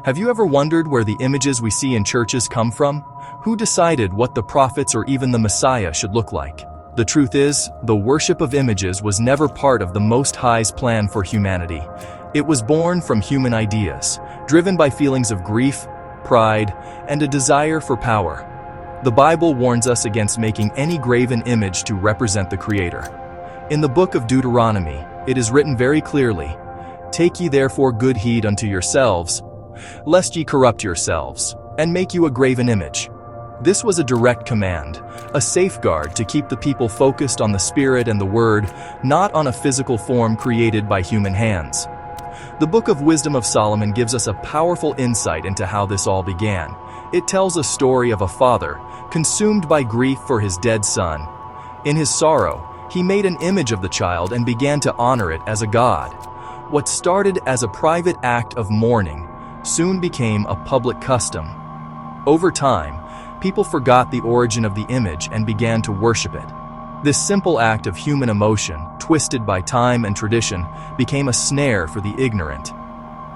Have you ever wondered where the images we see in churches come from? Who decided what the prophets or even the Messiah should look like? The truth is, the worship of images was never part of the Most High's plan for humanity. It was born from human ideas, driven by feelings of grief, pride, and a desire for power. The Bible warns us against making any graven image to represent the Creator. In the book of Deuteronomy, it is written very clearly, "Take ye therefore good heed unto yourselves, lest ye corrupt yourselves, and make you a graven image." This was a direct command, a safeguard to keep the people focused on the Spirit and the Word, not on a physical form created by human hands. The Book of Wisdom of Solomon gives us a powerful insight into how this all began. It tells a story of a father, consumed by grief for his dead son. In his sorrow, he made an image of the child and began to honor it as a god. What started as a private act of mourning soon became a public custom. Over time, people forgot the origin of the image and began to worship it. This simple act of human emotion, twisted by time and tradition, became a snare for the ignorant.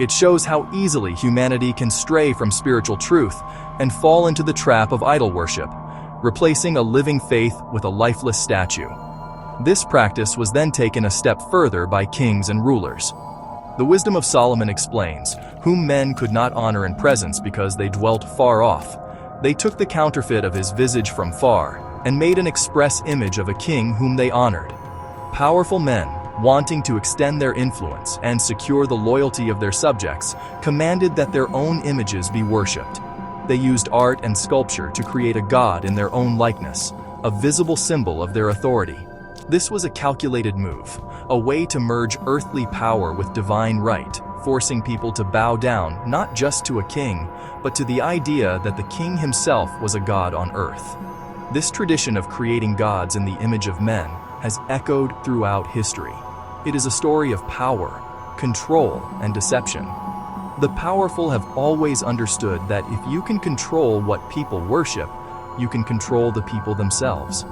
It shows how easily humanity can stray from spiritual truth and fall into the trap of idol worship, replacing a living faith with a lifeless statue. This practice was then taken a step further by kings and rulers. The Wisdom of Solomon explains, whom men could not honor in presence because they dwelt far off. They took the counterfeit of his visage from far, and made an express image of a king whom they honored. Powerful men, wanting to extend their influence and secure the loyalty of their subjects, commanded that their own images be worshipped. They used art and sculpture to create a god in their own likeness, a visible symbol of their authority. This was a calculated move, a way to merge earthly power with divine right, forcing people to bow down not just to a king, but to the idea that the king himself was a god on earth. This tradition of creating gods in the image of men has echoed throughout history. It is a story of power, control, and deception. The powerful have always understood that if you can control what people worship, you can control the people themselves.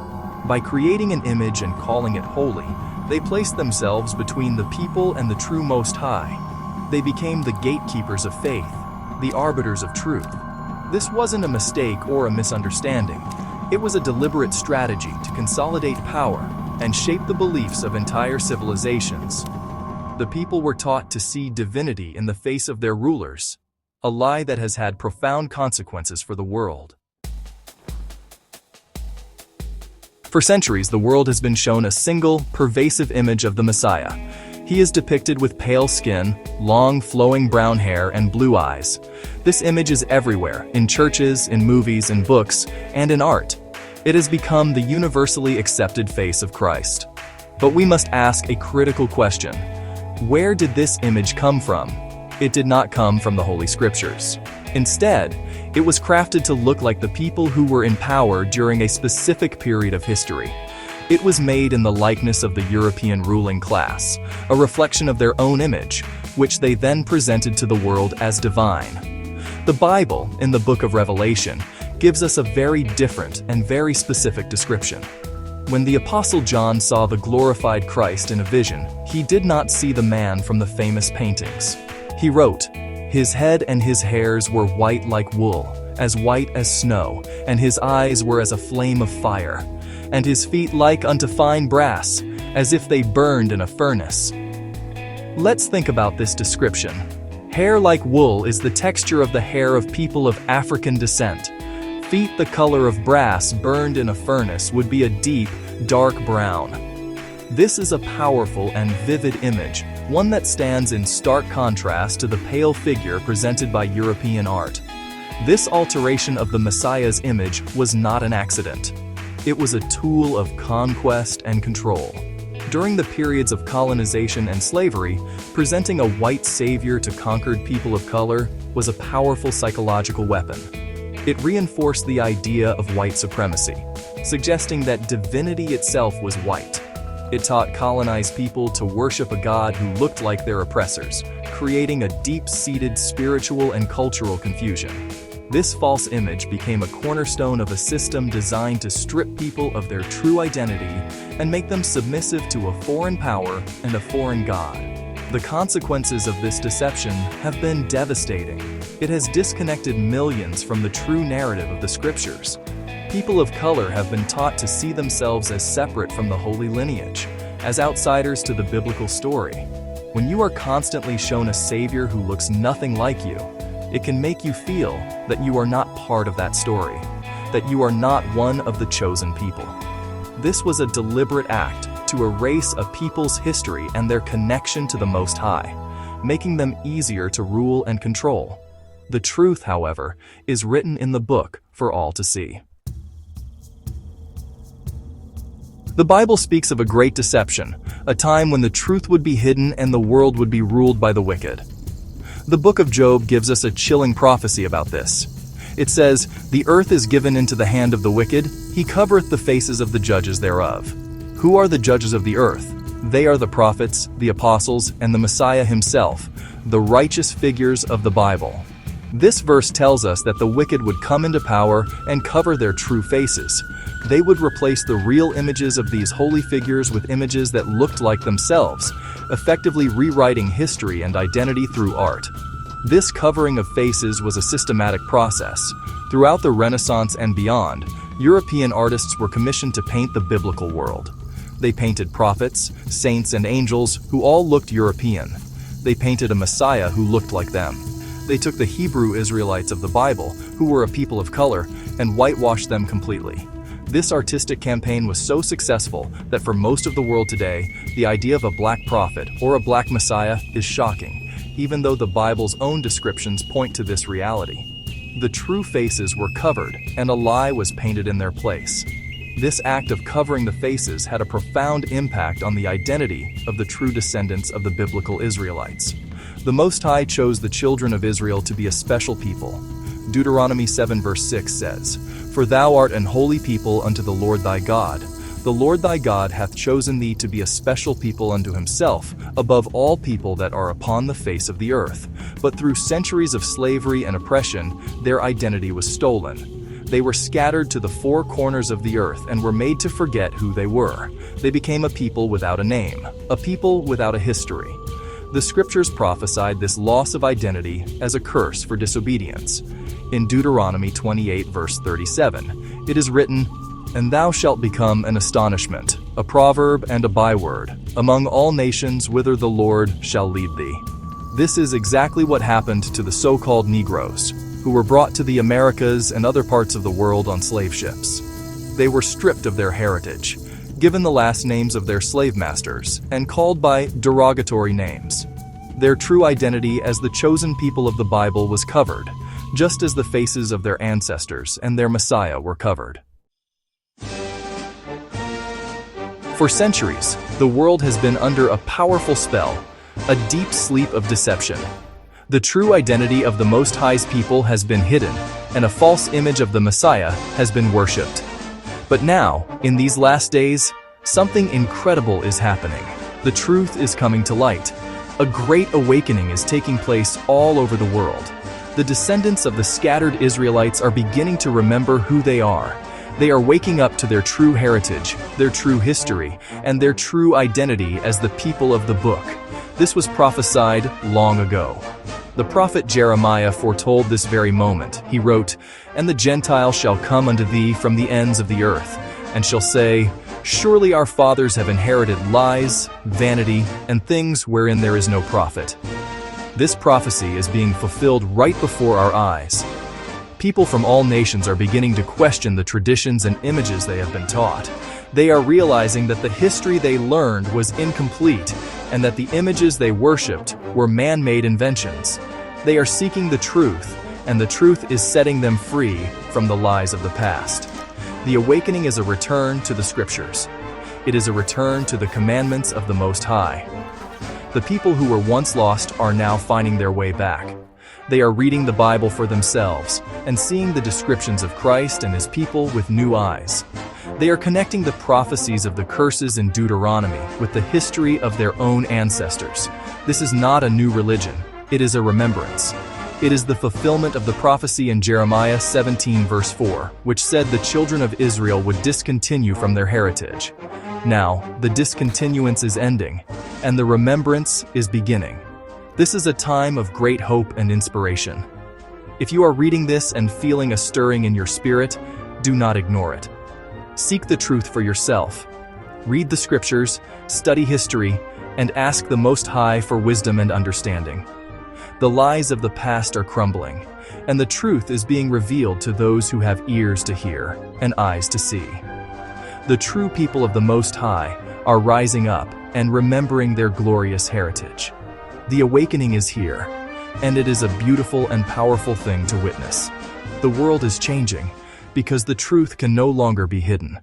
By creating an image and calling it holy, they placed themselves between the people and the true Most High. They became the gatekeepers of faith, the arbiters of truth. This wasn't a mistake or a misunderstanding. It was a deliberate strategy to consolidate power and shape the beliefs of entire civilizations. The people were taught to see divinity in the face of their rulers, a lie that has had profound consequences for the world. For centuries, the world has been shown a single, pervasive image of the Messiah. He is depicted with pale skin, long flowing brown hair, and blue eyes. This image is everywhere, in churches, in movies, in books, and in art. It has become the universally accepted face of Christ. But we must ask a critical question. Where did this image come from? It did not come from the Holy Scriptures. Instead, it was crafted to look like the people who were in power during a specific period of history. It was made in the likeness of the European ruling class, a reflection of their own image, which they then presented to the world as divine. The Bible, in the book of Revelation, gives us a very different and very specific description. When the Apostle John saw the glorified Christ in a vision, he did not see the man from the famous paintings. He wrote, "His head and his hairs were white like wool, as white as snow, and his eyes were as a flame of fire, and his feet like unto fine brass, as if they burned in a furnace." Let's think about this description. Hair like wool is the texture of the hair of people of African descent. Feet the color of brass burned in a furnace would be a deep, dark brown. This is a powerful and vivid image, one that stands in stark contrast to the pale figure presented by European art. This alteration of the Messiah's image was not an accident. It was a tool of conquest and control. During the periods of colonization and slavery, presenting a white savior to conquered people of color was a powerful psychological weapon. It reinforced the idea of white supremacy, suggesting that divinity itself was white. It taught colonized people to worship a god who looked like their oppressors, creating a deep-seated spiritual and cultural confusion. This false image became a cornerstone of a system designed to strip people of their true identity and make them submissive to a foreign power and a foreign god. The consequences of this deception have been devastating. It has disconnected millions from the true narrative of the scriptures. People of color have been taught to see themselves as separate from the holy lineage, as outsiders to the biblical story. When you are constantly shown a savior who looks nothing like you, it can make you feel that you are not part of that story, that you are not one of the chosen people. This was a deliberate act to erase a people's history and their connection to the Most High, making them easier to rule and control. The truth, however, is written in the book for all to see. The Bible speaks of a great deception, a time when the truth would be hidden and the world would be ruled by the wicked. The book of Job gives us a chilling prophecy about this. It says, "The earth is given into the hand of the wicked, he covereth the faces of the judges thereof." Who are the judges of the earth? They are the prophets, the apostles, and the Messiah himself, the righteous figures of the Bible. This verse tells us that the wicked would come into power and cover their true faces. They would replace the real images of these holy figures with images that looked like themselves, effectively rewriting history and identity through art. This covering of faces was a systematic process. Throughout the Renaissance and beyond, European artists were commissioned to paint the biblical world. They painted prophets, saints, and angels who all looked European. They painted a Messiah who looked like them. They took the Hebrew Israelites of the Bible, who were a people of color, and whitewashed them completely. This artistic campaign was so successful that for most of the world today, the idea of a black prophet or a black Messiah is shocking, even though the Bible's own descriptions point to this reality. The true faces were covered, and a lie was painted in their place. This act of covering the faces had a profound impact on the identity of the true descendants of the biblical Israelites. The Most High chose the children of Israel to be a special people. Deuteronomy 7 verse 6 says, "For thou art an holy people unto the Lord thy God. The Lord thy God hath chosen thee to be a special people unto himself, above all people that are upon the face of the earth." But through centuries of slavery and oppression, their identity was stolen. They were scattered to the four corners of the earth and were made to forget who they were. They became a people without a name, a people without a history. The scriptures prophesied this loss of identity as a curse for disobedience. In Deuteronomy 28 verse 37, it is written, "And thou shalt become an astonishment, a proverb and a byword, among all nations whither the Lord shall lead thee." This is exactly what happened to the so-called Negroes, who were brought to the Americas and other parts of the world on slave ships. They were stripped of their heritage, given the last names of their slave masters, and called by derogatory names. Their true identity as the chosen people of the Bible was covered, just as the faces of their ancestors and their Messiah were covered. For centuries, the world has been under a powerful spell, a deep sleep of deception. The true identity of the Most High's people has been hidden, and a false image of the Messiah has been worshipped. But now, in these last days, something incredible is happening. The truth is coming to light. A great awakening is taking place all over the world. The descendants of the scattered Israelites are beginning to remember who they are. They are waking up to their true heritage, their true history, and their true identity as the people of the book. This was prophesied long ago. The prophet Jeremiah foretold this very moment. He wrote, "And the Gentiles shall come unto thee from the ends of the earth, and shall say, Surely our fathers have inherited lies, vanity, and things wherein there is no profit." This prophecy is being fulfilled right before our eyes. People from all nations are beginning to question the traditions and images they have been taught. They are realizing that the history they learned was incomplete, and that the images they worshipped were man-made inventions. They are seeking the truth, and the truth is setting them free from the lies of the past. The awakening is a return to the scriptures. It is a return to the commandments of the Most High. The people who were once lost are now finding their way back. They are reading the Bible for themselves and seeing the descriptions of Christ and his people with new eyes. They are connecting the prophecies of the curses in Deuteronomy with the history of their own ancestors. This is not a new religion. It is a remembrance. It is the fulfillment of the prophecy in Jeremiah 17 verse 4, which said the children of Israel would discontinue from their heritage. Now, the discontinuance is ending, and the remembrance is beginning. This is a time of great hope and inspiration. If you are reading this and feeling a stirring in your spirit, do not ignore it. Seek the truth for yourself. Read the scriptures, study history, and ask the Most High for wisdom and understanding. The lies of the past are crumbling, and the truth is being revealed to those who have ears to hear and eyes to see. The true people of the Most High are rising up and remembering their glorious heritage. The awakening is here, and it is a beautiful and powerful thing to witness. The world is changing because the truth can no longer be hidden.